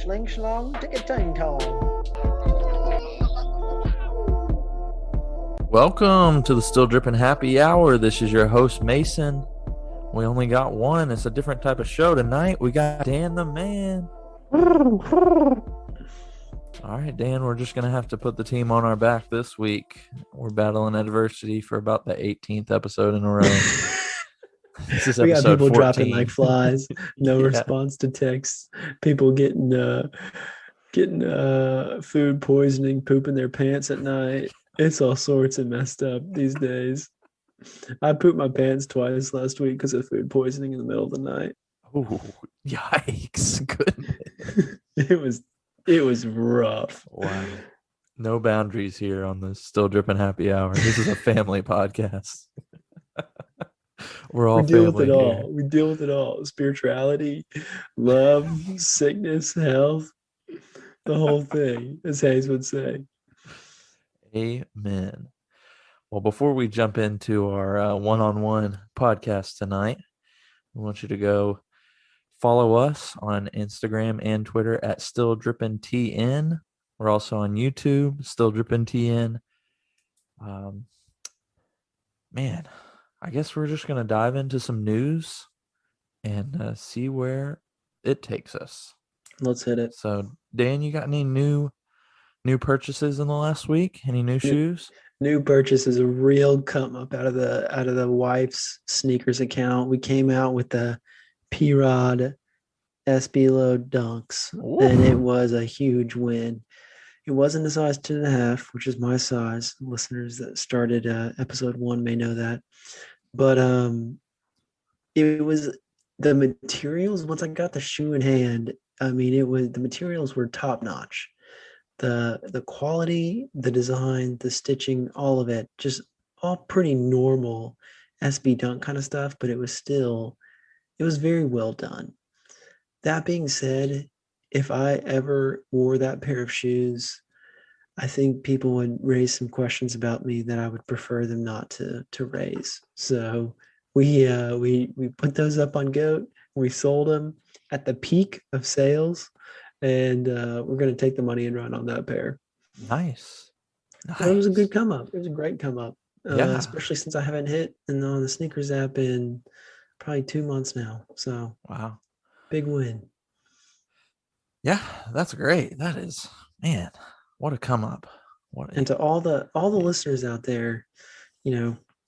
Schling Schlong Ticket Ting Tong. Welcome to the Still Drippin Happy Hour. This is your host, Mason. We only got one. It's a different type of show tonight. We got Dan the Man. All right, Dan, we're just going to have to put the team on our back this week. We're battling adversity for about the 18th episode in a row. This is We got episode people 14. dropping like flies. No Yeah. response to texts. People getting food poisoning, pooping their pants at night. It's all sorts of messed up these days. I pooped my pants twice last week because of food poisoning in the middle of the night. Oh, yikes. Goodness. It was rough. Wow. No boundaries here on the Still Drippin Happy Hour. This is a family podcast. We're all We deal with family it here. all. We deal with it all. Spirituality, love, sickness, health, the whole thing, as Hayes would say. Amen. Well, before we jump into our one-on-one podcast tonight, we want you to go follow us on Instagram and Twitter at Still Drippin TN. We're also on YouTube, Still Drippin TN. Man, I guess we're just going to dive into some news and see where it takes us. Let's hit it. So, Dan, you got any new purchases in the last week? Any new shoes? New purchase is a real come up out of the wife's sneakers account. We came out with the P-Rod SB Load Dunks, and it was a huge win. It wasn't a size 10.5, which is my size. Listeners that started episode 1 may know that. But it was the materials. Once I got the shoe in hand, I mean, the materials were top notch. The quality, the design, the stitching, all of it, just all pretty normal SB Dunk kind of stuff. But it was very well done. That being said, if I ever wore that pair of shoes, I think people would raise some questions about me that I would prefer them not to raise. So we put those up on GOAT. We sold them at the peak of sales, and we're going to take the money and run on that pair. Nice. It was a good come up. It was a great come up, Yeah. especially since I haven't hit on the sneakers app in probably 2 months now. So Wow. big win. Yeah, that's great. That is, man, what a come up. And to all the listeners out there,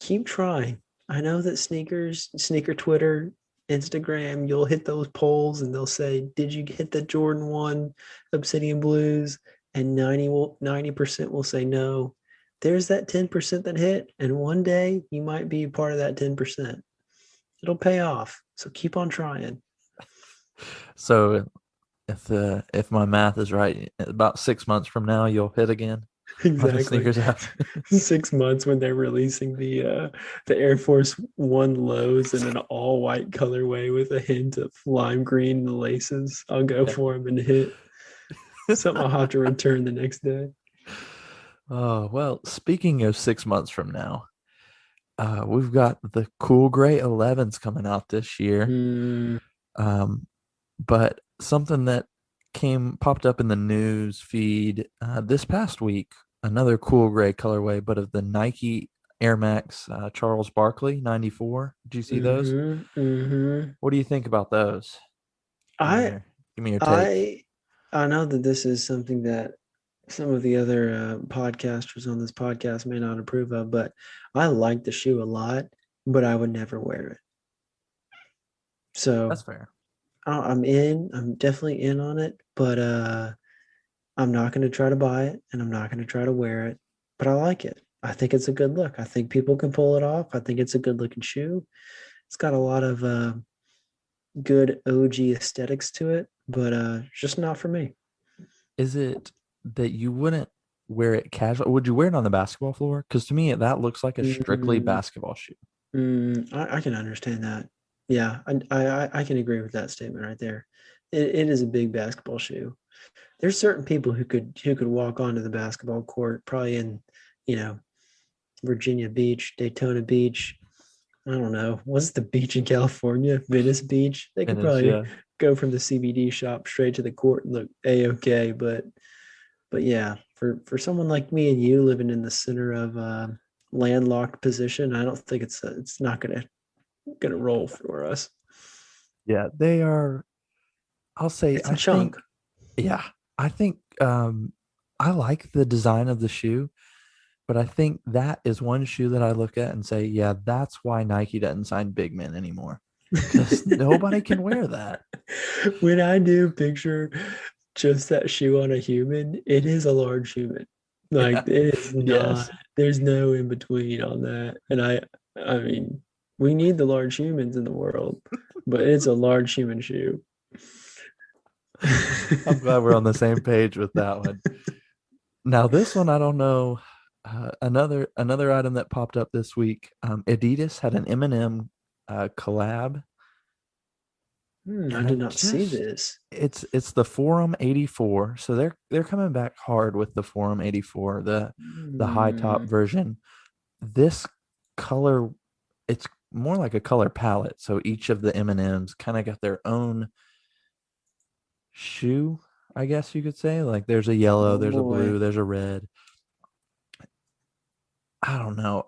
keep trying. I know that sneaker Twitter, Instagram, you'll hit those polls and they'll say, did you hit the Jordan 1 Obsidian Blues? And 90% will say no. There's that 10% that hit, and one day you might be part of that 10%. It'll pay off. So keep on trying. So if my math is right, about 6 months from now, you'll hit again. Exactly. Sneakers app. 6 months when they're releasing the Air Force One lows in an all white colorway with a hint of lime green in the laces, I'll go for them and hit. Something I'll have to return the next day. Oh, well, speaking of 6 months from now, we've got the cool gray 11s coming out this year. But something that popped up in the news feed this past week, another cool gray colorway, but of the Nike Air Max Charles Barkley 94. Did you see those? What do you think about those? Give me your take. I know that this is something that some of the other podcasters on this podcast may not approve of, but I like the shoe a lot, but I would never wear it. So that's fair. I'm definitely in on it, but I'm not going to try to buy it, and I'm not going to try to wear it, but I like it. I think it's a good look. I think people can pull it off. I think it's a good looking shoe. It's got a lot of good OG aesthetics to it, but just not for me. Is it that you wouldn't wear it casual? Would you wear it on the basketball floor? Because to me, that looks like a strictly basketball shoe. I can understand that. Yeah, I can agree with that statement right there. It is a big basketball shoe. There's certain people who could walk onto the basketball court, probably in, Virginia Beach, Daytona Beach, I don't know. What's the beach in California? Venice Beach. They could Venice, probably yeah. go from the CBD shop straight to the court and look a-okay. But yeah, for someone like me and you living in the center of landlocked position, I don't think it's not gonna roll for us. Yeah, they are. I'll say, It's a I think, chunk. yeah, I think I like the design of the shoe, but I think that is one shoe that I look at and say, yeah, that's why Nike doesn't sign big men anymore because nobody can wear that. When I do picture just that shoe on a human, it is a large human. Yeah. Like it is not, Yes. there's no in between on that. And I mean, we need the large humans in the world, but it's a large human shoe. I'm glad we're on the same page with that one. Now, this one, I don't know. Another item that popped up this week. Adidas had an M&M collab, I and did it not see just this. it's the Forum 84. So they're coming back hard with the Forum 84, the high top Hmm, version. This color, it's more like a color palette. So each of the M&Ms kind of got their own shoe, I guess you could say. Like there's a yellow, oh there's a boy. blue, there's a red. I don't know.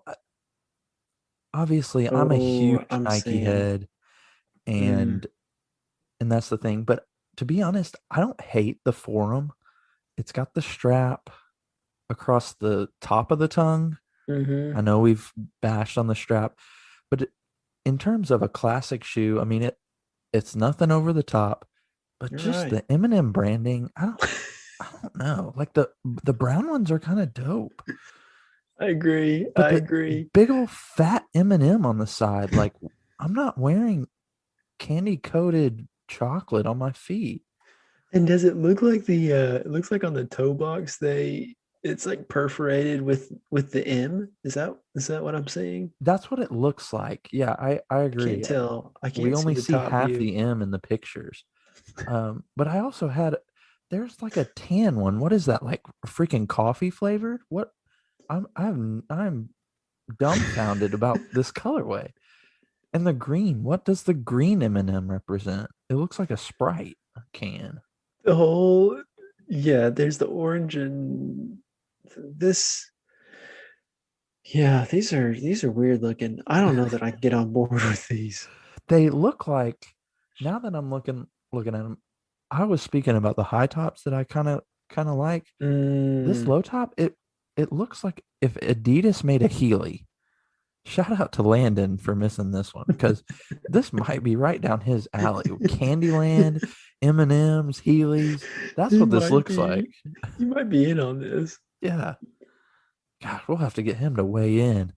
Obviously, I'm a Oh, huge I'm Nike seeing. head, Mm, and that's the thing. But to be honest, I don't hate the Forum. It's got the strap across the top of the tongue. mm-hmm. I know we've bashed on the strap, but in terms of a classic shoe, I mean it's nothing over the top, but You're just right. the M&M branding, I don't know. Like the brown ones are kind of dope, I agree. but I the agree. big old fat M&M on the side, like I'm not wearing candy coated chocolate on my feet. And does it look like it looks like on the toe box it's like perforated with the M? Is that what I'm saying? That's what it looks like. Yeah, I I can't agree. tell. I We can't see only the see top half view. the M in the pictures. But I also had there's like a tan one. What is that? Like freaking coffee flavored? What I'm dumbfounded about this colorway. And the green. What does the green M&M represent? It looks like a Sprite can. The whole yeah, there's the orange and this yeah, these are weird looking. I don't know that I can get on board with these. They look like now that I'm looking at them, I was speaking about the high tops that I kind of like. This Mm, low top, it looks like if Adidas made a Healy. Shout out to Landon for missing this one because this might be right down his alley. Candyland, M&Ms, Heelys. That's he what this might looks like. be he might be in on this. Yeah. God, we'll have to get him to weigh in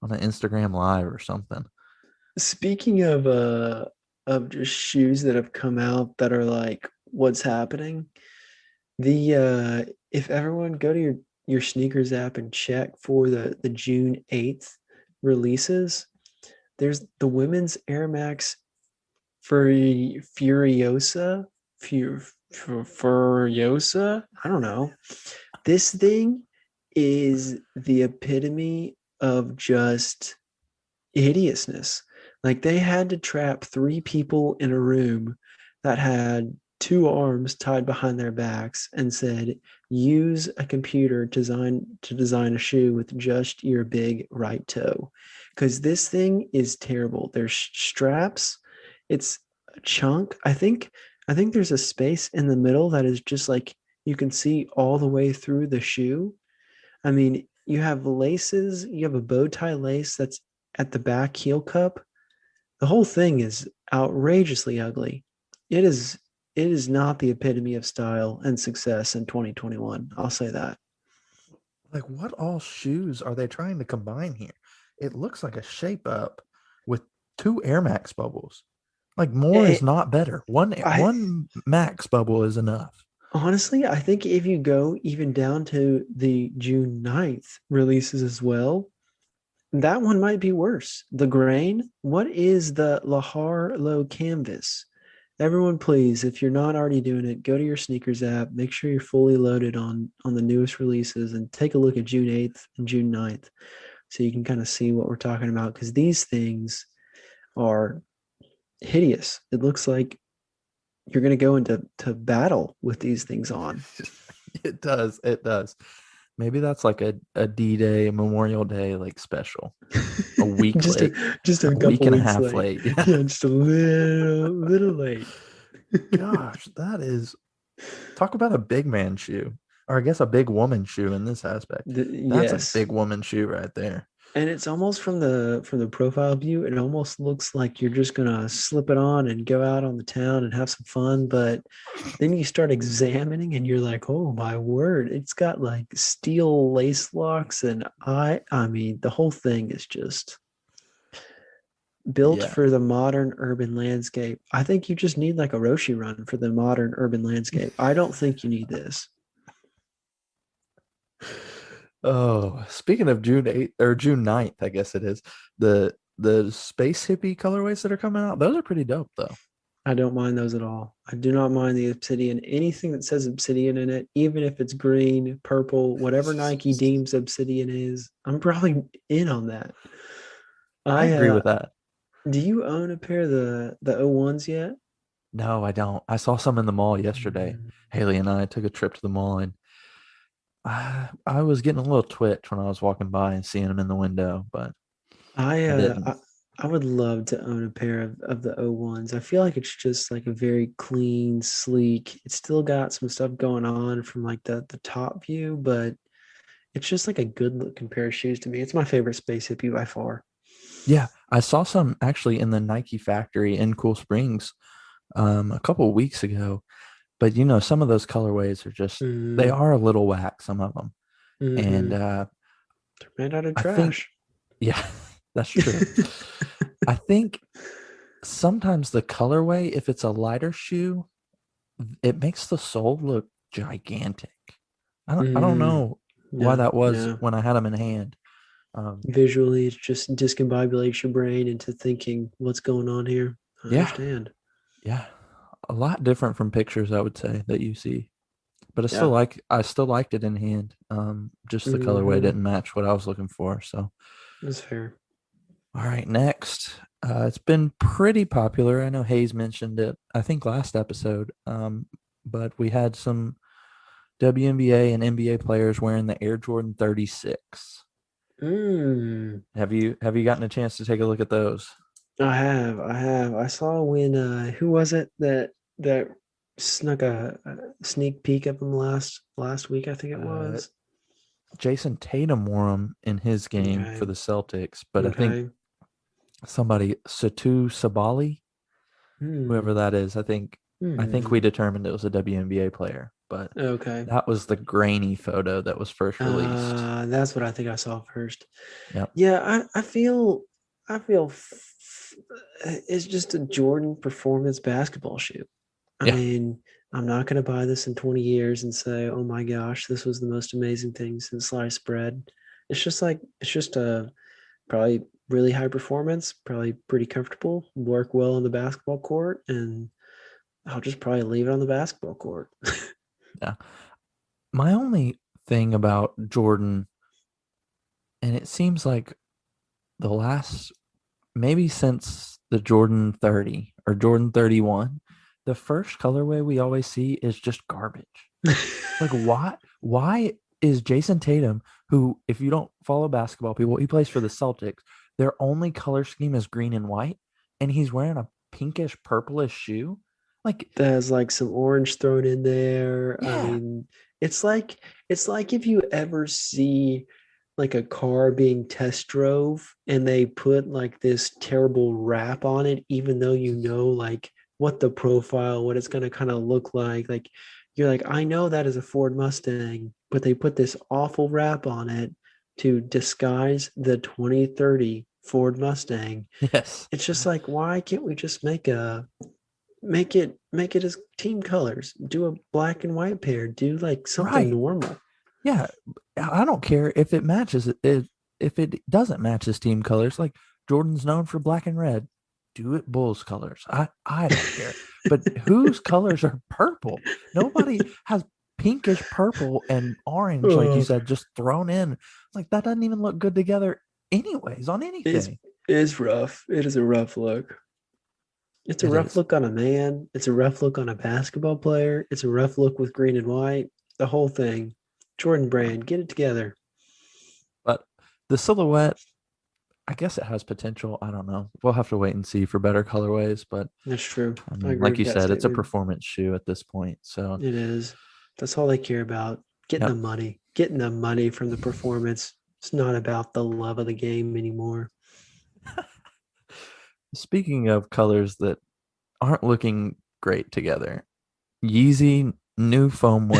on an Instagram live or something. Speaking of just shoes that have come out that are like what's happening, the if everyone go to your sneakers app and check for the June 8th releases, there's the women's Air Max Furiosa, Furiosa. I don't know. This thing is the epitome of just hideousness. Like they had to trap three people in a room that had two arms tied behind their backs and said, use a computer to design a shoe with just your big right toe. Because this thing is terrible. There's straps, it's a chunk. I think there's a space in the middle that is just like you can see all the way through the shoe. I mean, you have laces, you have a bow tie lace that's at the back heel cup. The whole thing is outrageously ugly. It is it is not the epitome of style and success in 2021. I'll say that. Like, what all shoes are they trying to combine here? It looks like a shape up with two Air Max bubbles. Like, more is It, not better. One I one Max bubble is enough. honestly, I think if you go even down to the June 9th releases as well, that one might be worse. The grain, what is the Lahar Low Canvas? Everyone, please, if you're not already doing it, go to your sneakers app, make sure you're fully loaded on the newest releases and take a look at June 8th and June 9th. so you can kind of see what we're talking about, because these things are hideous. It looks like you're going to go into battle with these things on. It does. It does. Maybe that's like a D-Day, a Memorial Day like special. A week just late. a A week couple and a weeks half late. late. Yeah. Yeah, just a little late. Gosh, that is talk about a big man shoe. Or I guess a big woman shoe in this aspect. That's a Yes. big woman shoe right there. And it's almost from the profile view, it almost looks like you're just gonna slip it on and go out on the town and have some fun. But then you start examining and you're like, oh my word, it's got like steel lace locks, and I mean the whole thing is just built Yeah. for the modern urban landscape. I think you just need like a Roshi run for the modern urban landscape. I don't think you need this. Oh, speaking of June 8th or June 9th, I guess it is. The space hippie colorways that are coming out, those are pretty dope though. I don't mind those at all. I do not mind the obsidian. Anything that says obsidian in it, even if it's green, purple, whatever Nike deems obsidian is, I'm probably in on that. I I agree with that. Do you own a pair of the O1s yet? No, I don't. I saw some in the mall yesterday. Mm. Haley and I took a trip to the mall, and I was getting a little twitch when I was walking by and seeing them in the window, but I I uh didn't. I, I would love to own a pair of the O1s. I feel like it's just like a very clean, sleek. It's still got some stuff going on from like the top view, but it's just like a good looking pair of shoes to me. It's my favorite space hippie by far. Yeah, I saw some actually in the Nike factory in Cool Springs a couple of weeks ago. But some of those colorways are just they Mm, are a little whack, some of them. And mm-hmm. They're made out of I think, trash. yeah, that's true. I think sometimes the colorway, if it's a lighter shoe, it makes the sole look gigantic. I don't Mm, know why no, that was no. when I had them in hand. Um, Visually, it just discombobulates your brain into thinking, what's going on here? I yeah, understand. yeah, a lot different from pictures, I would say, that you see. But Yeah. I still liked it in hand. Just the colorway Mm-hmm. didn't match what I was looking for. So, That's fair. all right, next. It's been pretty popular. I know Hayes mentioned it, I think last episode. But we had some WNBA and NBA players wearing the Air Jordan 36. Mm. Have you gotten a chance to take a look at those? I saw when who was it that snuck a sneak peek of them last week, I think it Uh, was. Jason Tatum wore them in his game for Okay. the Celtics, but I think Okay. somebody Satu Sabali, Hmm. whoever that is, I think Hmm. we determined it was a WNBA player, but Okay. that was the grainy photo that was first released. That's what I think I saw first. Yep. Yeah, I feel it's just a Jordan performance basketball shoe. I Yeah. mean, I'm not going to buy this in 20 years and say, "Oh my gosh, this was the most amazing thing since sliced bread." It's just a probably really high performance, probably pretty comfortable, work well on the basketball court, and I'll just probably leave it on the basketball court. Yeah. My only thing about Jordan, and it seems like the last maybe since the Jordan 30 or Jordan 31, the first colorway we always see is just garbage. Like why is Jason Tatum, who if you don't follow basketball people, he plays for the Celtics, their only color scheme is green and white, and he's wearing a pinkish purplish shoe? Like, That has like some orange thrown in there. I yeah. mean, it's like it's like if you ever see like a car being test drove and they put like this terrible wrap on it, even though you know like what the profile, what it's gonna kind of look like. Like you're like, I know that is a Ford Mustang, but they put this awful wrap on it to disguise the 2030 Ford Mustang. Yes. It's just like, why can't we just make it as team colors? Do a black and white pair. Do like something Right. normal. Yeah, I don't care if it matches if it doesn't match his team colors. Like Jordan's known for black and red, do it Bulls colors. I don't care. But whose colors are purple? Nobody has pinkish purple and orange, like you Oh, said, just thrown in. Like that doesn't even look good together anyways on It's anything. it's rough. It is a rough look. It's a It rough is. look on a man. It's a rough look on a basketball player. It's a rough look with green and white. The whole thing. Jordan Brand, get it together. But the silhouette, I guess it has potential. I don't know. We'll have to wait and see for better colorways. But That's true. I I mean, agree like with you that said, it's a statement. performance shoe at this point. So, It is. That's all they care about. Getting the yep. money. Getting the money from the performance. It's not about the love of the game anymore. Speaking of colors that aren't looking great together, Yeezy new foam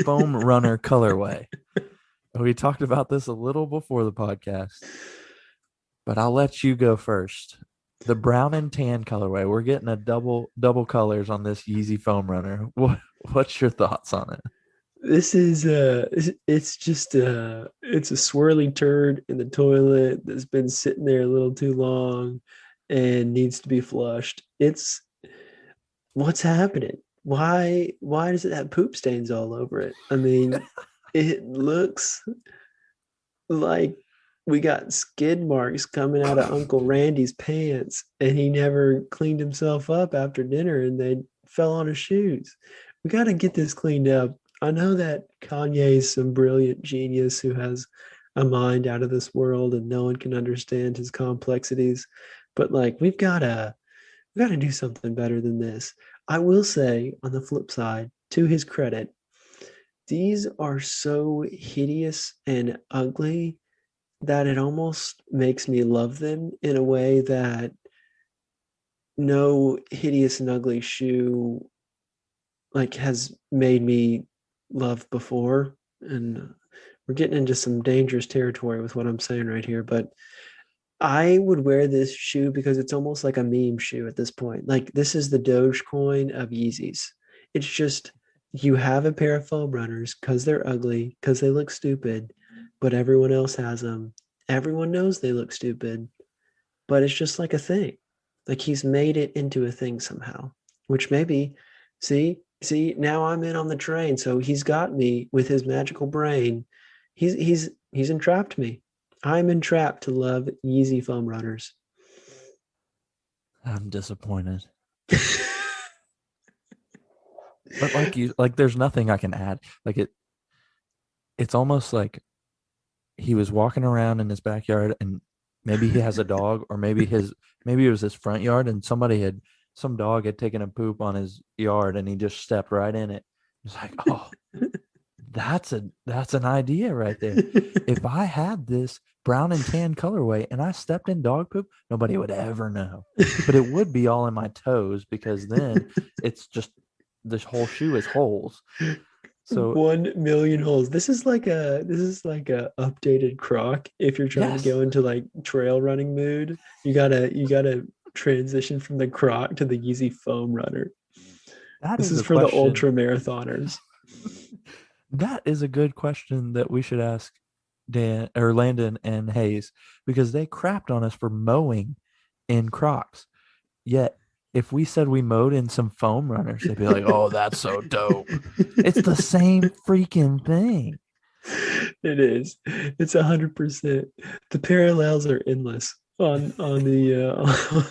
runner colorway. We talked about this a little before the podcast, but I'll let you go first. The brown and tan colorway. We're getting a double colors on this Yeezy foam runner. What's your thoughts on it? This is it's just it's a swirly turd in the toilet that's been sitting there a little too long and needs to be flushed. It's what's happening? Why does it have poop stains all over it? I mean, it looks like we got skid marks coming out of Uncle Randy's pants and he never cleaned himself up after dinner and they fell on his shoes. We got to get this cleaned up. I know that Kanye is some brilliant genius who has a mind out of this world and no one can understand his complexities, but like we got to do something better than this. I will say on the flip side, to his credit, these are so hideous and ugly that it almost makes me love them in a way that no hideous and ugly shoe like has made me love before. And we're getting into some dangerous territory with what I'm saying right here, but I would wear this shoe because it's almost like a meme shoe at this point. Like this is the Dogecoin of Yeezys. It's just you have a pair of foam runners because they're ugly, because they look stupid, but everyone else has them. Everyone knows they look stupid, but it's just like a thing. Like he's made it into a thing somehow, which maybe, see, now I'm in on the train. So he's got me with his magical brain. He's entrapped me. I'm entrapped to love Yeezy foam runners. I'm disappointed. But there's nothing I can add. It's almost like he was walking around in his backyard and maybe he has a dog or maybe it was his front yard and some dog had taken a poop on his yard and he just stepped right in it. It's like, oh, that's an idea right there. If I had this brown and tan colorway and I stepped in dog poop, nobody would ever know. But it would be all in my toes because then it's just this whole shoe is holes. So 1 million holes. This is like a updated Croc. If you're trying to yes, go into like trail running mood, you gotta transition from the Croc to the Yeezy foam runner. that This is is a for the question. ultra marathoners. That is a good question that we should ask Dan or Landon and Hayes because they crapped on us for mowing in Crocs. Yet, if we said we mowed in some foam runners, they'd be like, "Oh, that's so dope." It's the same freaking thing. It is. It's 100%. The parallels are endless on the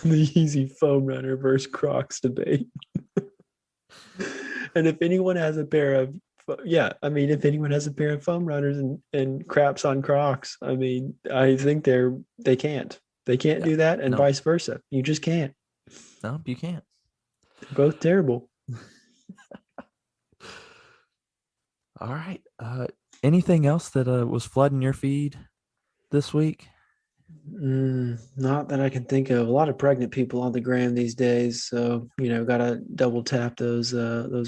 Yeezy foam runner versus Crocs debate. And if anyone has a pair of yeah, I mean, if anyone has a pair of foam runners and craps on Crocs, I mean, I think they can't. They can't Yeah. do that, and No, vice versa. You just can't. no, you can't. They're both terrible. All right. Anything else that was flooding your feed this week? Not that I can think of. A lot of pregnant people on the gram these days, so gotta double tap those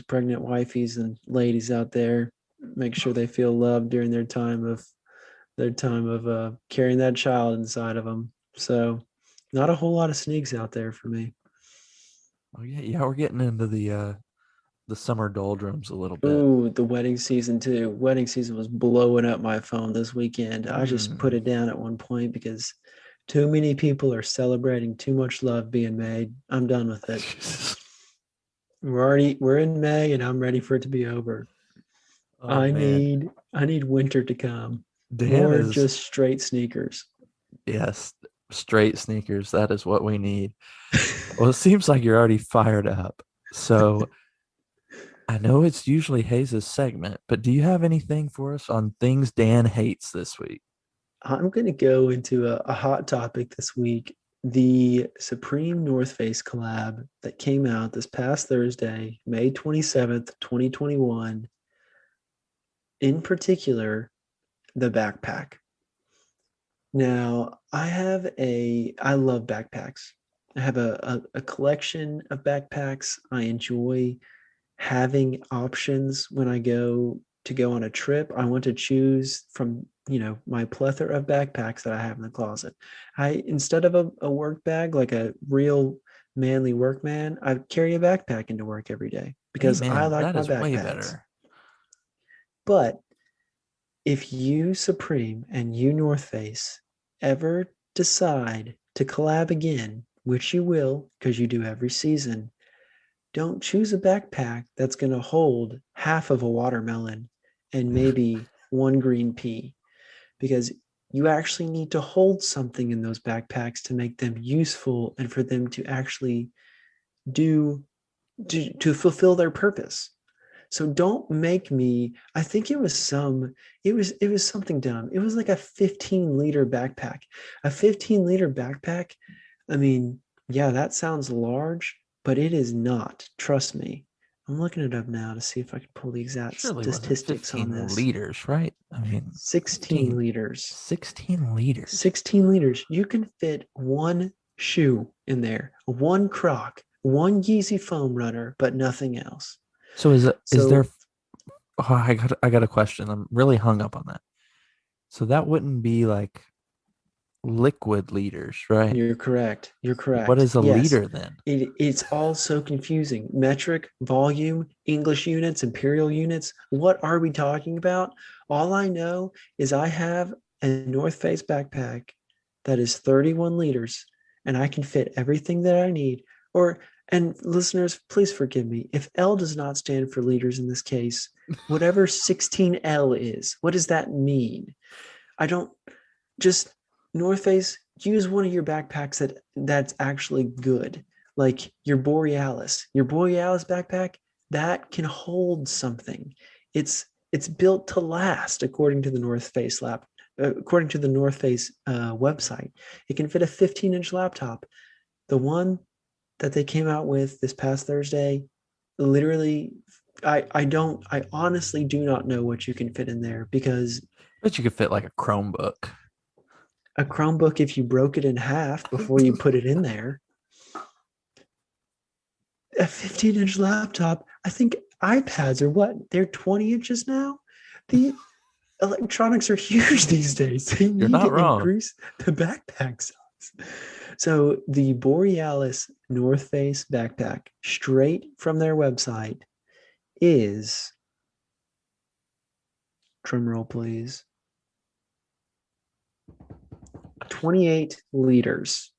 pregnant wifeys and ladies out there. Make sure they feel loved during their time of carrying that child inside of them. So, not a whole lot of sneaks out there for me. Oh yeah, yeah. We're getting into the summer doldrums a little bit. Ooh, the wedding season too. Wedding season was blowing up my phone this weekend. I just put Hmm. it down at one point because too many people are celebrating too much love being made. I'm done with it. We're in May and I'm ready for it to be over. Oh I man, need I need winter to come. Dan More is just straight sneakers. Yes, straight sneakers. That is what we need. Well, it seems like you're already fired up. So I know it's usually Hayes' segment, but do you have anything for us on things Dan hates this week? I'm going to go into a hot topic this week. The Supreme North Face collab that came out this past Thursday, May 27th, 2021. In particular, the backpack. Now, I love backpacks. I have a collection of backpacks. I enjoy having options when I go on a trip. I want to choose from, my plethora of backpacks that I have in the closet. Instead of a work bag, like a real manly workman, I carry a backpack into work every day because I Amen. like That my is way backpacks. better. But if you Supreme and you North Face ever decide to collab again, which you will because you do every season, don't choose a backpack that's going to hold half of a watermelon and maybe one green pea, because you actually need to hold something in those backpacks to make them useful and for them to actually do to fulfill their purpose. So don't make me. I think it was something dumb. It was like a 15-liter backpack. A 15-liter backpack. I mean, yeah, that sounds large, but it is not. Trust me. I'm looking it up now to see if I can pull the exact Surely wasn't statistics on 15 this. liters, right? I mean, 16 15, liters. 16 liters. 16 liters. You can fit one shoe in there, one Croc, one Yeezy foam runner, but nothing else. So is there So oh, I got a question. I'm really hung up on that. So that wouldn't be like liquid liters, right? you're correct. You're What correct. is a Yes. liter then? It's all so confusing. Metric, volume, English units, imperial units. What are we talking about? All I know is I have a North Face backpack that is 31 liters and I can fit everything that I need. And listeners, please forgive me. If L does not stand for liters in this case, whatever 16L is, what does that mean? I don't just North Face, use one of your backpacks that's actually good. Like your Borealis backpack that can hold something. It's built to last according to the North Face website. It can fit a 15-inch laptop. The one that they came out with this past Thursday, literally, I honestly do not know what you can fit in there because Bet you could fit like a Chromebook. a Chromebook, if you broke it in half before you put it in there, a 15-inch laptop, I think iPads are what? They're 20 inches now? The electronics are huge these days. They You're need not to wrong. increase the backpack size. So the Borealis North Face backpack, straight from their website, is, drumroll please, 28 liters,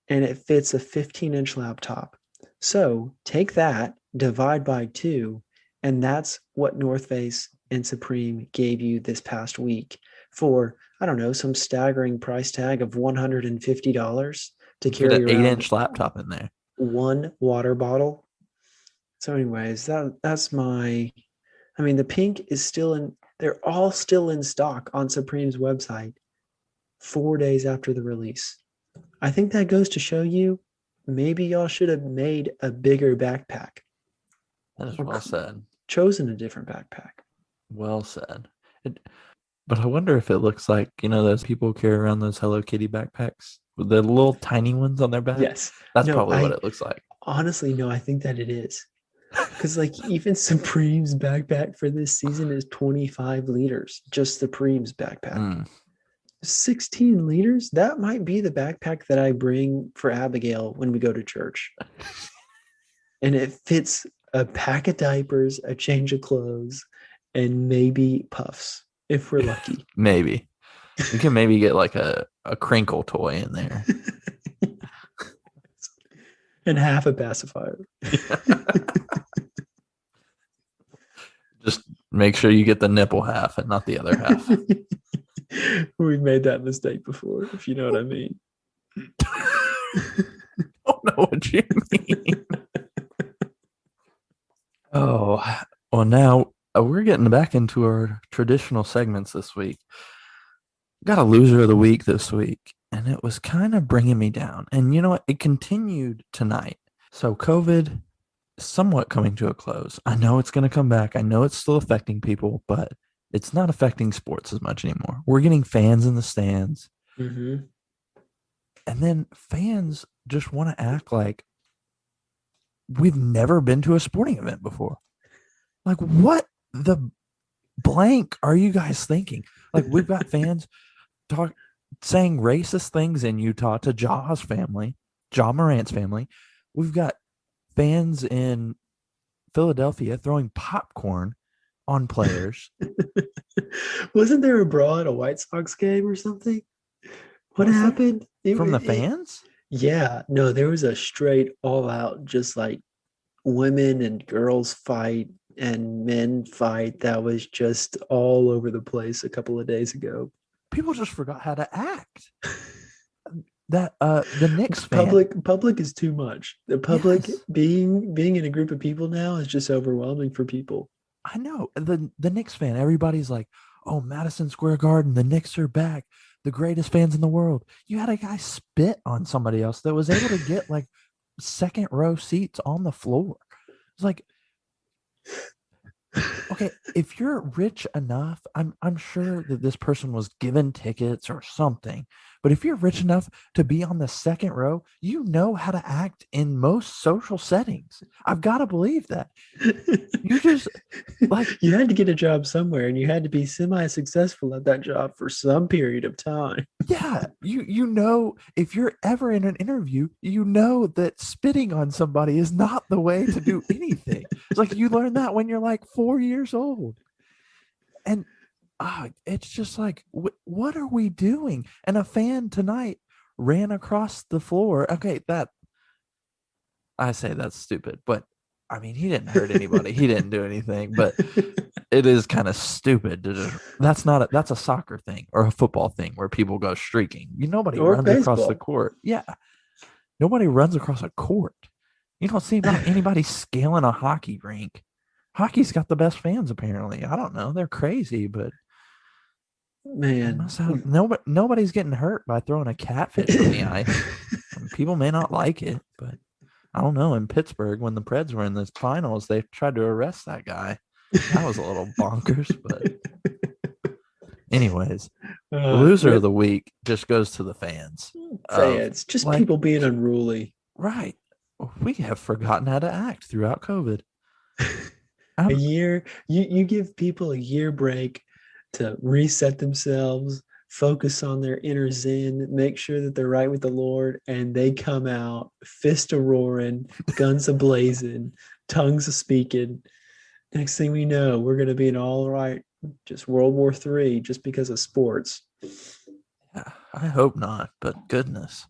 and it fits a 15-inch laptop. So take that, divide by two, and that's what North Face and Supreme gave you this past week for, I don't know, some staggering price tag of $150 to You fit an carry eight around inch laptop in there. one water bottle. So, anyways, that's my. I mean, the pink is still in. They're all still in stock on Supreme's website 4 days after the release. I think that goes to show you maybe y'all should have made a bigger backpack That is or well said. chosen a different backpack. Well said. It, but I wonder if it looks like, those people carry around those Hello Kitty backpacks with the little tiny ones on their back. Yes. That's No, probably what I it looks like. honestly no, I think that it is. Because like even Supreme's backpack for this season is 25 liters, just Supreme's backpack. Mm. 16 liters? That might be the backpack that I bring for Abigail when we go to church. And it fits a pack of diapers, a change of clothes, and maybe puffs if we're lucky. Maybe. You can maybe get like a crinkle toy in there. And half a pacifier. Just make sure you get the nipple half and not the other half. We've made that mistake before, if you know what I mean. Don't know what you mean. Oh, well, now we're getting back into our traditional segments this week. Got a loser of the week this week, and it was kind of bringing me down. And you know what? It continued tonight. So, COVID is somewhat coming to a close. I know it's going to come back. I know it's still affecting people, but it's not affecting sports as much anymore. We're getting fans in the stands. Mm-hmm. And then fans just want to act like we've never been to a sporting event before. Like, what the blank are you guys thinking? Like, we've got fans talk saying racist things in Utah to Ja Morant's family. We've got fans in Philadelphia throwing popcorn on players. Wasn't there a brawl at a White Sox game or something? What Was there happened? from the fans? Yeah, no, there was a straight all out, just like women and girls fight and men fight that was just all over the place a couple of days ago. People just forgot how to act. That the Knicks fan. Public is too much. The public Yes, being in a group of people now is just overwhelming for people. I know. The Knicks fan, everybody's like, "Oh, Madison Square Garden, the Knicks are back. The greatest fans in the world." You had a guy spit on somebody else that was able to get like second row seats on the floor. It's like, okay, if you're rich enough, I'm sure that this person was given tickets or something. But if you're rich enough to be on the second row, you know how to act in most social settings. I've got to believe that. You just like, You had to get a job somewhere and you had to be semi-successful at that job for some period of time. yeah, you know, if you're ever in an interview, you know that spitting on somebody is not the way to do anything. It's like you learn that when you're like 4 years old. And it's just like, what are we doing? And a fan tonight ran across the floor. Okay, that I say that's stupid, but I mean, he didn't hurt anybody. He didn't do anything, but it is kind of stupid to just, that's a soccer thing or a football thing where people go streaking. Nobody Or runs across the baseball. court. Yeah, nobody runs across a court. You don't see about anybody scaling a hockey rink. Hockey's got the best fans apparently. I don't know. They're crazy, but they Man. must have nobody's getting hurt by throwing a catfish on the ice. People may not like it, but I don't know. In Pittsburgh, when the Preds were in the finals, they tried to arrest that guy. That was a little bonkers, but anyways, loser of But the week just goes to the fans of fans, just like, people being unruly. right. We have forgotten how to act throughout COVID. A year, you give people a year break to reset themselves, focus on their inner zen, make sure that they're right with the Lord, and they come out fist a roaring, guns a blazing, tongues a speaking. Next thing we know, we're going to be in all right, just World War III, just because of sports. Yeah, I hope not, but goodness.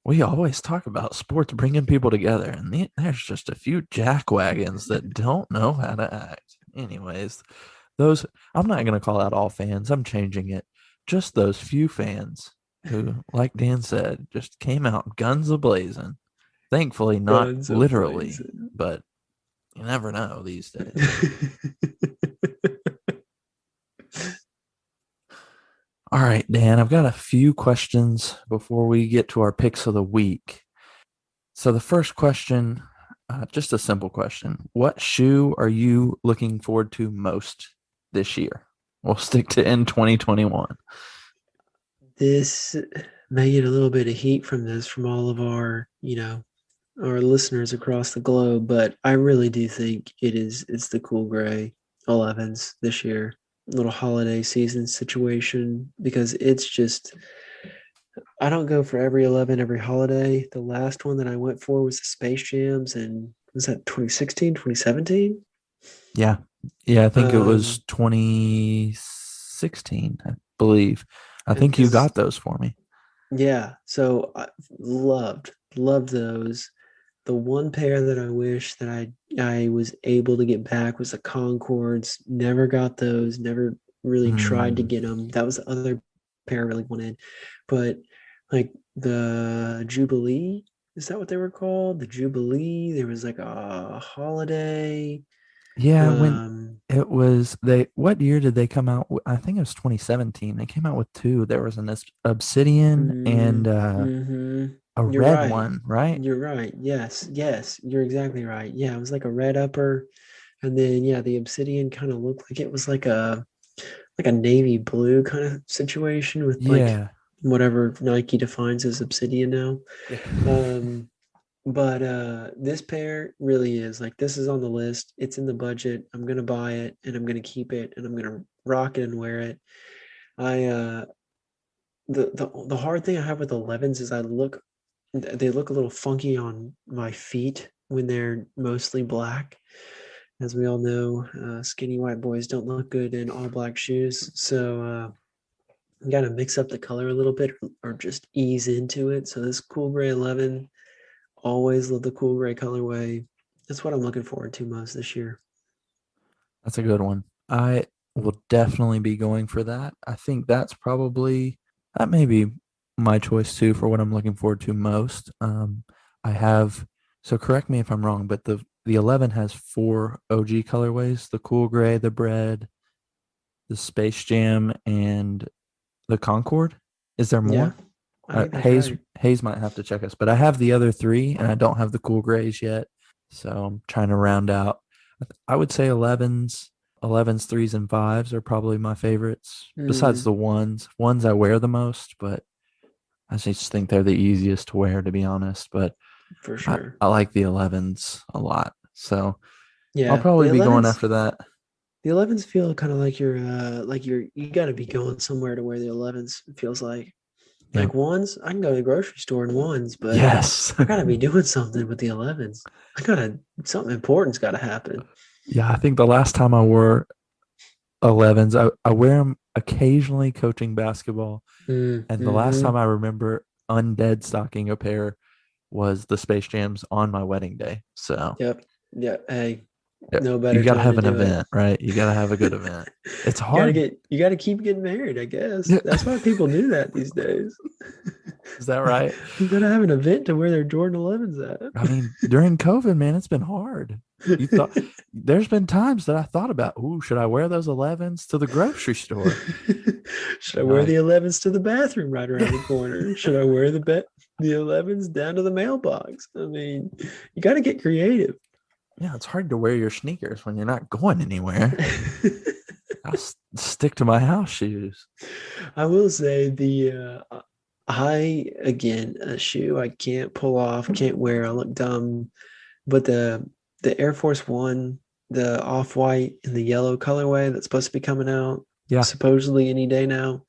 We always talk about sports bringing people together, and there's just a few jackwagons that don't know how to act. Anyways, those, I'm not going to call out all fans. I'm changing it. Just those few fans who, like Dan said, just came out guns a-blazing. Thankfully, not Guns a literally, blazing. but you never know these days. All right, Dan, I've got a few questions before we get to our picks of the week. So the first question, just a simple question. What shoe are you looking forward to most this year? We'll stick to in 2021. This may get a little bit of heat from this from all of our, our listeners across the globe, but I really do think it's the cool gray 11s this year. Little holiday season situation because it's just I don't go for every 11 every holiday. The last one that I went for was the Space Jams and was that 2016, 2017? Yeah. Yeah, I think it was Um 2016, I believe. I think you because got those for me. yeah, so I loved those. The one pair that I wish that I was able to get back was the Concords. Never got those. Never. really tried to Mm. get them. That was the other pair I really wanted. But like the Jubilee, is that what they were called? The Jubilee. There was like a holiday. Yeah, when Um, it was they what year did they come out? I think it was 2017. They came out with two. There was an obsidian and mm-hmm. a You're red right. one, right? You're right. Yes, yes, you're exactly right. Yeah, it was like a red upper, and then yeah, the obsidian kind of looked like it was like a navy blue kind of situation with like Yeah. whatever Nike defines as obsidian now. Yeah. Um, but this pair really is like this is on the list. It's in the budget. I'm gonna buy it and I'm gonna keep it and I'm gonna rock it and wear it. I the hard thing I have with 11s is they look a little funky on my feet when they're mostly black. As we all know, skinny white boys don't look good in all black shoes. So you got to mix up the color a little bit or just ease into it. So this cool gray 11, always love the cool gray colorway. That's what I'm looking forward to most this year. That's a good one. I will definitely be going for that. I think that may be my choice too for what I'm looking forward to most. I have so correct me if I'm wrong, but the 11 has four OG colorways: the cool gray, the bread, the Space Jam, and the Concord. Is there Yeah, more? I think that's Hayes right. Hayes might have to check us, but I have the other three, and I don't have the cool grays yet. So I'm trying to round out. I would say 11s, threes, and fives are probably my favorites. Besides Mm, the ones I wear the most, but I just think they're the easiest to wear, to be honest. But for I, sure. I like the 11s a lot, so I'll Yeah, probably be going after that. the 11s feel kind of like you got to be going somewhere to wear the 11s. It feels Yeah. like ones. I can go to the grocery store in ones, but Yes. I gotta be doing something with the 11s. I gotta something important's got to happen. Yeah, I think the last time I wore 11s, I wear them occasionally coaching basketball. And the last Mm-hmm. time I remember undead stocking a pair was the Space Jams on my wedding day. So Yep. Yeah. Hey, yeah, no you better got to time have to an do it. event, right? You got to have a good event. It's hard. You gotta keep getting married, I guess. Yeah. That's why people do that these days. Is that right? You gotta have an event to wear their Jordan 11s at. I mean, during COVID, man, it's been hard. You thought there's been times that I thought about, ooh, should I wear those 11s to the grocery store? Should I And wear I, the 11s to the bathroom right yeah, around the corner? Should I wear the 11s down to the mailbox? I mean, you got to get creative. yeah, it's hard to wear your sneakers when you're not going anywhere. Stick to my house shoes. I will say I again a shoe I can't pull off, can't wear. I look dumb, but the Air Force One, the off white and the yellow colorway that's supposed to be coming out Yeah. supposedly any day now.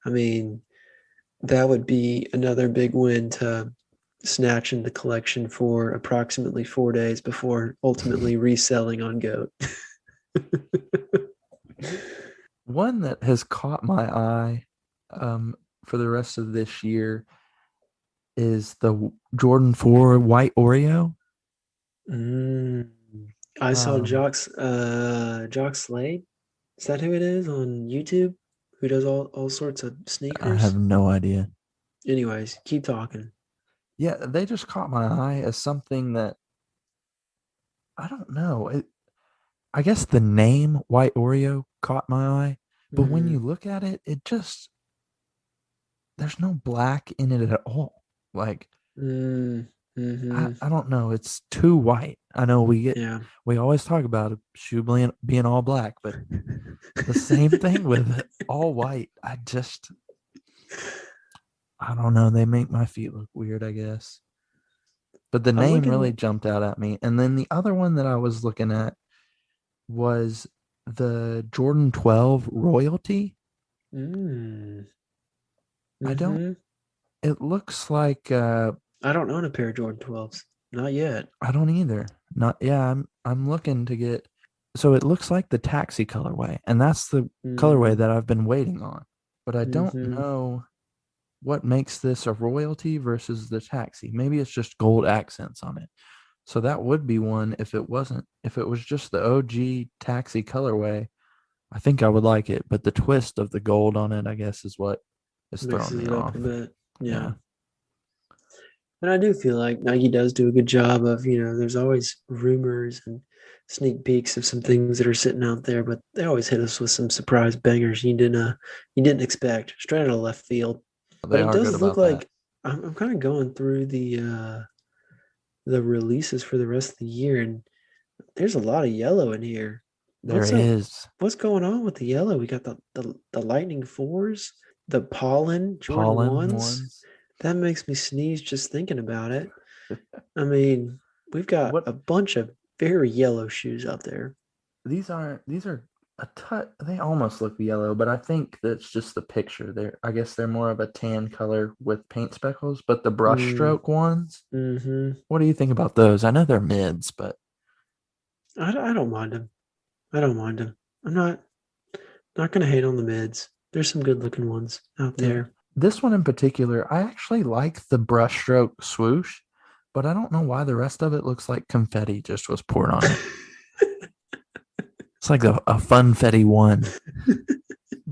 I mean, that would be another big win to snatch in the collection for approximately 4 days before ultimately reselling on Goat. One that has caught my eye for the rest of this year is the Jordan 4 White Oreo. Mm. I saw Um, Jock Slade. Is that who it is on YouTube? Who does all sorts of I have sneakers? no idea. Anyways, keep talking. Yeah, they just caught my eye as something that I don't know. I guess the name White Oreo caught my eye, but when you Mm, look at it, there's no black in it at all. Like mm, mm-hmm. I don't know. It's too white. I know Yeah. we always talk about a shoe being all black, but the same thing with it, all white. I don't know. They make my feet look weird, I guess. But the I'm name really looking. jumped out at me. And then the other one that I was looking at was the Jordan 12 Royalty. Mm, I don't, mm-hmm. it looks like, I don't own a pair of Jordan 12s. Not yet. I don't either. Not, yeah, I'm looking to get, so it looks like the taxi colorway. And that's the colorway Mm, that I've been waiting on. But I don't mm-hmm. know what makes this a royalty versus the taxi. Maybe it's just gold accents on it. So that would be one if it was just the OG taxi colorway. I think I would like it, but the twist of the gold on it, I guess, is what is throwing Mixes me it up off. a bit. Yeah. Yeah, And I do feel like Nike does do a good job of, there's always rumors and sneak peeks of some things that are sitting out there, but they always hit us with some surprise bangers you didn't expect, straight out of left field. But they it are good does look about that. like I'm kind of going through the releases for the rest of the year, and there's a lot of yellow in here. There What's up? is What's going on with the yellow? We got the Lightning fours, the pollen Jordan pollen ones. ones. That makes me sneeze just thinking about it. I mean, we've got What a bunch of very yellow shoes out there. these are a tut. They almost look yellow, but I think that's just the picture. I guess they're more of a tan color with paint speckles. But the Mm, brushstroke ones, hmm what do you think about those? I know they're mids, but I don't mind them. I don't mind them. I'm not gonna hate on the mids. There's some good looking ones out yeah, there. this one in particular, I actually like the brushstroke swoosh, but I don't know why the rest of it looks like confetti just was poured on it. It's like a funfetti one.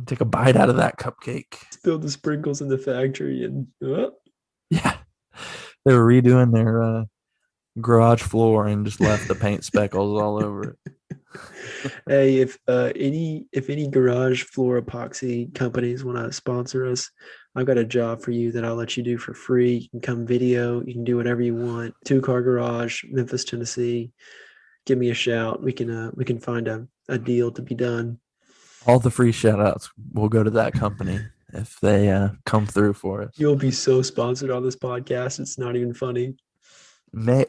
Take a bite out of that cupcake. Spilled the sprinkles in the factory and Yeah, they were redoing their garage floor and just left the paint speckles all over it. hey, if any garage floor epoxy companies want to sponsor us, I've got a job for you that I'll let you do for free. You can come video, you can do whatever you want. 2 car garage, Memphis, Tennessee. Give me a shout. We can find a deal to be done. All the free shout outs will go to that company if they come through for us. You'll be so sponsored on this podcast. It's not even funny.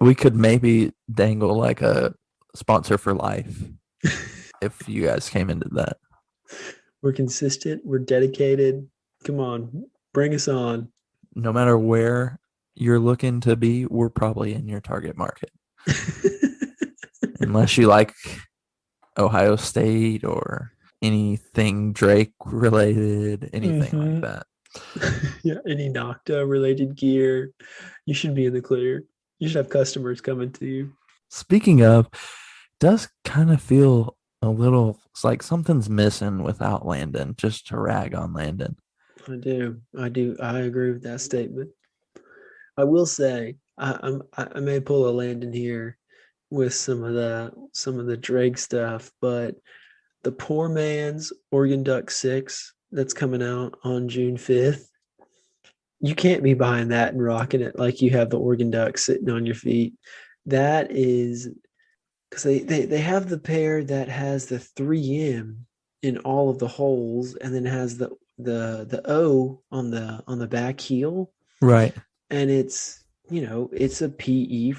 We could maybe dangle like a sponsor for life if you guys came into that. We're consistent. We're dedicated. Come on, bring us on. No matter where you're looking to be, we're probably in your target market. Unless you like Ohio State or anything Drake related, anything like hmm that. Yeah, any Nocta related gear, you should be in the clear. You should have customers coming to you. Speaking of, does kind of feel a little it's like something's missing without Landon, just to rag on Landon. I do. I do. I agree with that statement. I will say I may pull a Landon here with some of the Drake stuff, but the poor man's Oregon Duck 6 that's coming out on June 5th, you can't be buying that and rocking it like you have the Oregon Duck sitting on your feet. That is because they have the pair that has the 3M in all of the holes and then has the O on the back heel, Right. and it's a PE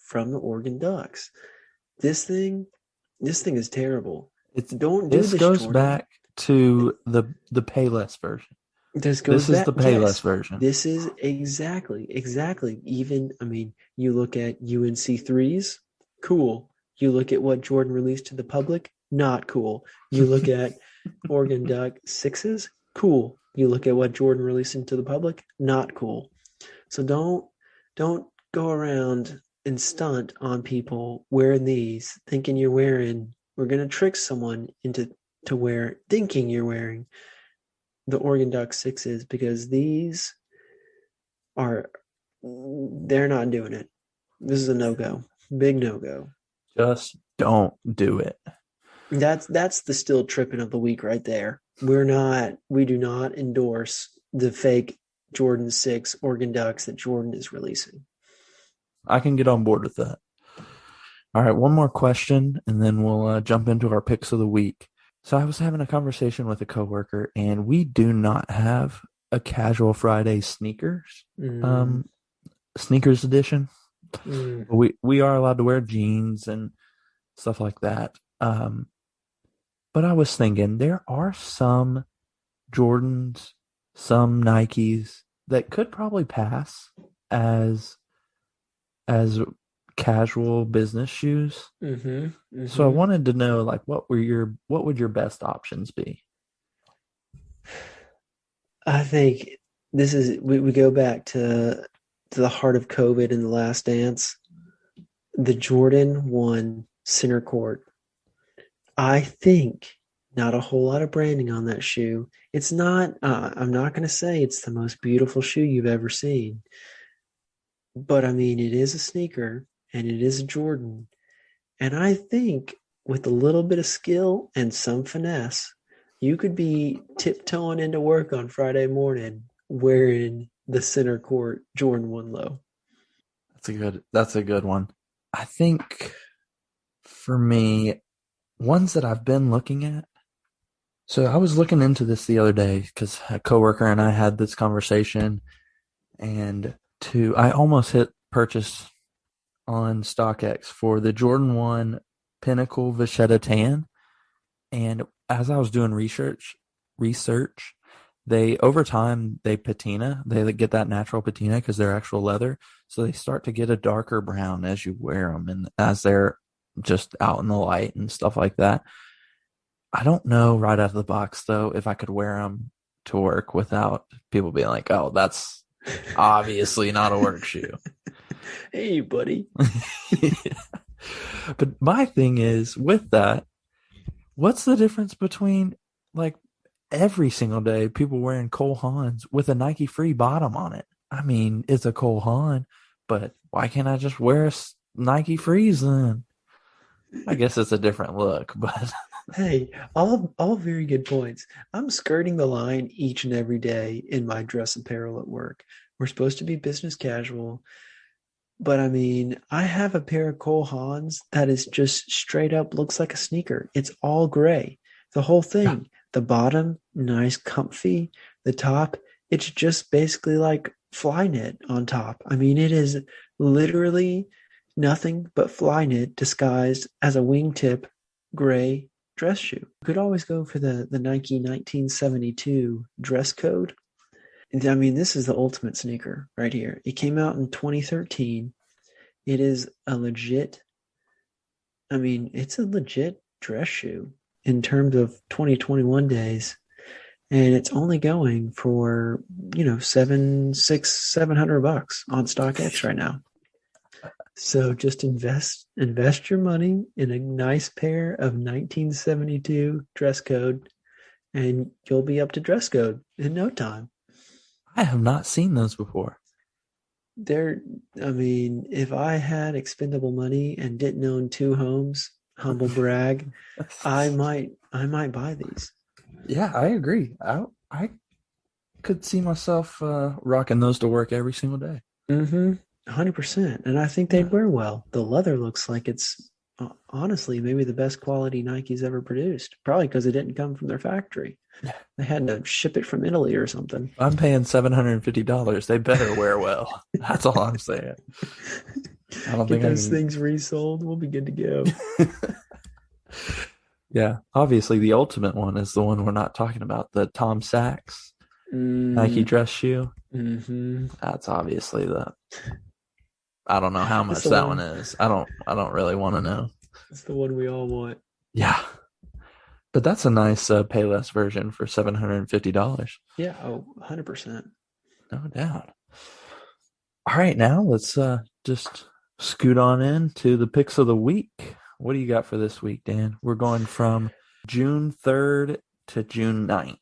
from the Oregon Ducks. This thing is terrible. It's Don't do this this, goes Jordan. back to the Payless version. This goes This is back. the Payless Yes, version. this is exactly. Even, I mean, you look at UNC threes, cool. You look at what Jordan released to the public, not cool. You look at Oregon Duck sixes, cool. You look at what Jordan released into the public, not cool. So don't go around and stunt on people wearing these, thinking you're wearing. We're gonna trick someone into thinking you're wearing the Oregon Duck sixes, because are they're not doing it. This is a no go, big no go. Just don't do it. That's the still tripping of the week right there. We do not endorse the fake Jordan 6 Oregon Ducks that Jordan is releasing. I can get on board with that. All right, one more question, and then we'll jump into our picks of the week. So I was having a conversation with a coworker, and we do not have a Casual Friday Mm, sneakers edition. mm. We are allowed to wear jeans and stuff like that. But I was thinking there are some Jordans, some Nikes that could probably pass as as casual business shoes. Mm-hmm. So I Mm-hmm. wanted to know like what would your best options be? I think we go back to the heart of COVID in the last dance. The Jordan 1 center court. I think Not a whole lot of branding on that shoe. It's not, I'm not going to say it's the most beautiful shoe you've ever seen, but I mean, it is a sneaker and it is a Jordan. And I think with a little bit of skill and some finesse, you could be tiptoeing into work on Friday morning wearing the center court Jordan 1 low. That's a good one. I think for me, ones that I've been looking at. So I was looking into this the other day because a coworker and I had this conversation, and I almost hit purchase on StockX for the Jordan 1 Pinnacle Vachetta Tan. And as I was doing research, they over time they patina, they get that natural patina because they're actual leather, so they start to get a darker brown as you wear them and as they're just out in the light and stuff like that. I don't know right out of the box though if I could wear them to work without people being like, "Oh, that's obviously not a work shoe." Hey, buddy. But my thing is with that, what's the difference between like every single day people wearing Cole Haans with a Nike Free bottom on it? I mean, it's a Cole Haan, but why can't I just wear Nike Frees then? I guess it's a different look, but Hey, all very good points. I'm skirting the line each and every day in my dress apparel at work. We're supposed to be business casual, but I mean, I have a pair of Cole Haans that is just straight up looks like a sneaker. It's all gray. The whole yeah, thing. The bottom, nice, comfy. The top, it's just basically like Flyknit on top. I mean, it is literally nothing but Flyknit disguised as a wingtip gray dress shoe. You could always go for the Nike 1972 dress code. I mean, this is the ultimate sneaker right here. It came out in 2013. It is a legit, I mean, it's a legit dress shoe in terms of 2021 days. And it's only going for, $700 on StockX right now. So just invest your money in a nice pair of 1972 dress code, and you'll be up to dress code in no time. I have not seen those before. There, I mean, if I had expendable money and didn't own two homes, humble brag, I might buy these. Yeah, I agree. I could see myself rocking those to work every single day. Mm-hmm. 100%. And I think Yeah. they'd wear well. The leather looks like it's honestly maybe the best quality Nike's ever produced. Probably because it didn't come from their factory. They had to ship it from Italy or something. I'm paying $750. They better wear well. That's all I'm saying. I don't Get think I those can. things resold. We'll be good to go. Yeah, obviously the ultimate one is the one we're not talking about, the Tom Sachs Nike Mm, dress shoe. hmm That's obviously the. I don't know how That's much the that one one. is. I don't really want to know. That's the one we all want. Yeah, but that's a nice Payless version for $750. Yeah. Oh, 100%. No doubt. All right, now let's just scoot on in to the picks of the week. What do you got for this week, Dan? We're going from June 3rd to June 9th.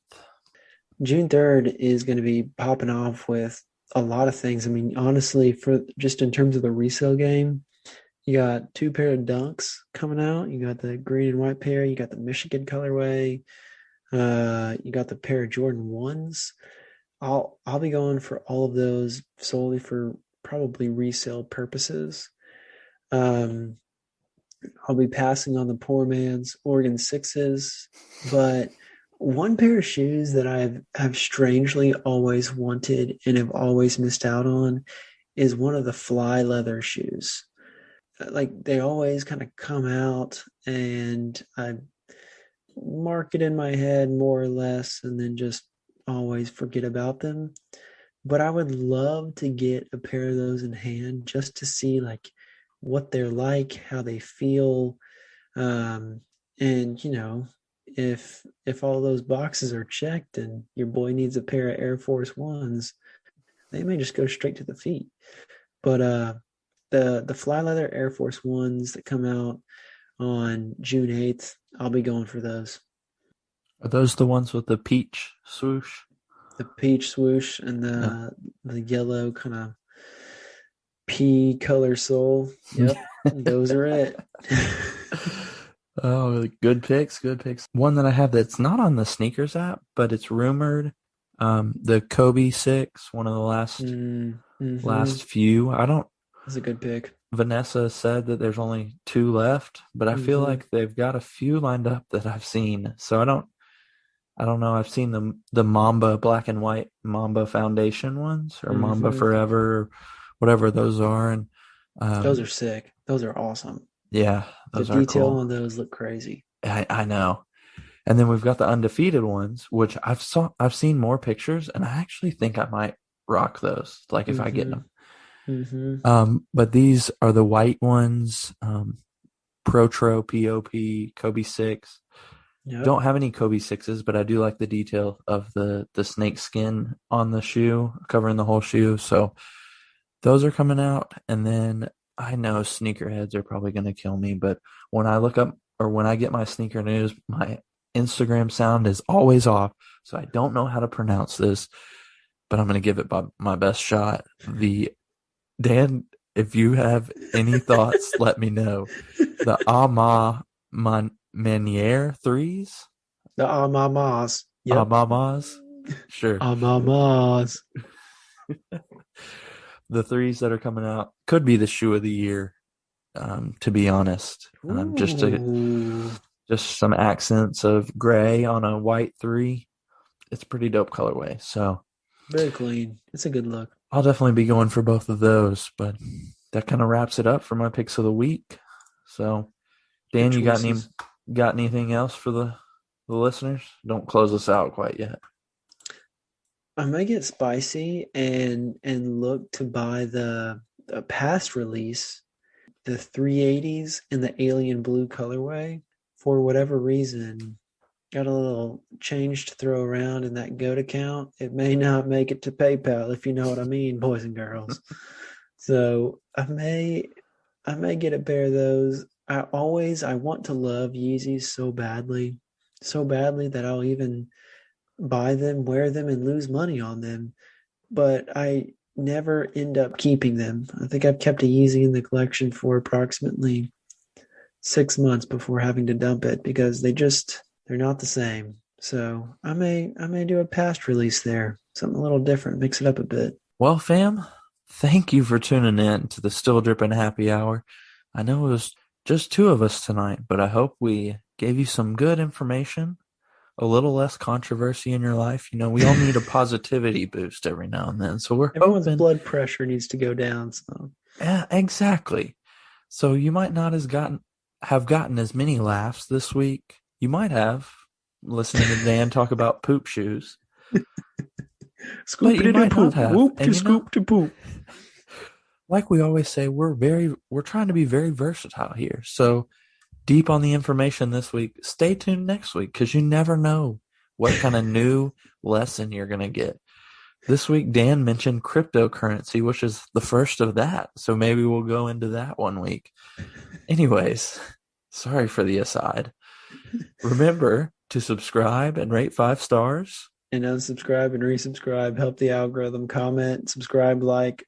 June 3rd is going to be popping off with a lot of things. I mean, honestly, for just in terms of the resale game, you got two pair of dunks coming out. You got the green and white pair. You got the Michigan colorway. You got the pair of Jordan ones. I'll be going for all of those solely for probably resale purposes. Um, I'll be passing on the poor man's Oregon sixes, but one pair of shoes that have strangely always wanted and have always missed out on is one of the fly leather shoes. Like they always kind of come out and I mark it in my head more or less and then just always forget about them. But I would love to get a pair of those in hand just to see like what they're like, how they feel, um, and if all those boxes are checked and your boy needs a pair of Air Force Ones, they may just go straight to the feet. But the fly leather Air Force Ones that come out on June 8th, I'll be going for those. Are those the ones with the peach swoosh? The peach swoosh and Yep. the yellow kind of pea color sole. Yep, those are it. Oh, good picks, good picks. One that I have that's not on the sneakers app, but it's rumored. The Kobe 6, one of the last few. I don't. That's a good pick. Vanessa said that there's only 2 left, but I feel like they've got a few lined up that I've seen. So I don't know. I've seen the Mamba black and white Mamba Foundation ones or Mamba Forever, or whatever those are, and those are sick. Those are awesome. Yeah, those the are detail cool. on those look crazy. I know. And then we've got the undefeated ones, which I've seen more pictures, and I actually think I might rock those, like if I get them. But these are the white ones, Protro POP Kobe 6. Yep. Don't have any Kobe 6s, but I do like the detail of the snake skin on the shoe, covering the whole shoe. So those are coming out. And then I know sneakerheads are probably going to kill me, but when I look up or when I get my sneaker news, my Instagram sound is always off. So I don't know how to pronounce this, but I'm going to give it my best shot. Dan, if you have any thoughts, let me know. The Manier 3s? The Amamas. Yep. Amamas? Sure. Amamas. The 3s that are coming out could be the shoe of the year, to be honest. Just some accents of gray on a white 3. It's pretty dope colorway. So very clean. It's a good look. I'll definitely be going for both of those, but that kind of wraps it up for my picks of the week. So Dan, you got anything else for the listeners? Don't close us out quite yet. I might get spicy and look to buy the past release, the 380s in the alien blue colorway. For whatever reason, got a little change to throw around in that GOAT account. It may not make it to PayPal, if you know what I mean, boys and girls. So I may get a pair of those. I want to love Yeezys so badly that I'll even buy them, wear them, and lose money on them. But I never end up keeping them. I think I've kept a Yeezy in the collection for approximately 6 months before having to dump it because they're not the same. So I may do a past release there, something a little different, mix it up a bit. Well, fam, thank you for tuning in to the Still Drippin Happy Hour. I know it was just 2 of us tonight, but I hope we gave you some good information, a little less controversy in your life. You know, we all need a positivity boost every now and then. So everyone's blood pressure needs to go down. So yeah, exactly. So you might not have gotten as many laughs this week. You might have listening to Dan talk about poop shoes. Scoop it in poop. Whoop to scoop to poop. Like we always say, we're trying to be very versatile here. So deep on the information this week. Stay tuned next week because you never know what kind of new lesson you're going to get. This week, Dan mentioned cryptocurrency, which is the first of that. So maybe we'll go into that one week. Anyways, sorry for the aside. Remember to subscribe and rate 5 stars. And unsubscribe and resubscribe. Help the algorithm. Comment, subscribe, like,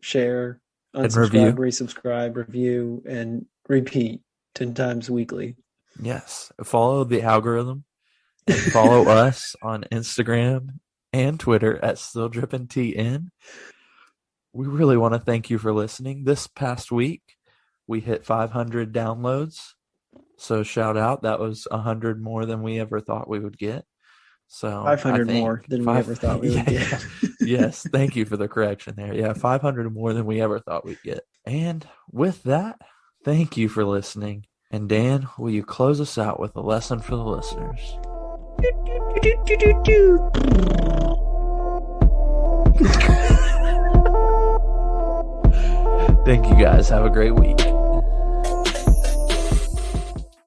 share, unsubscribe, resubscribe, review, and repeat 10 times weekly. Yes. Follow the algorithm and follow us on Instagram and Twitter at Still Drippin TN. We really want to thank you for listening. This past week, we hit 500 downloads. So shout out. That was 100 more than we ever thought we would get. So 500 more than we ever thought we would get. Yes. Thank you for the correction there. Yeah. 500 more than we ever thought we'd get. And with that, thank you for listening. And Dan, will you close us out with a lesson for the listeners? Thank you guys. Have a great week.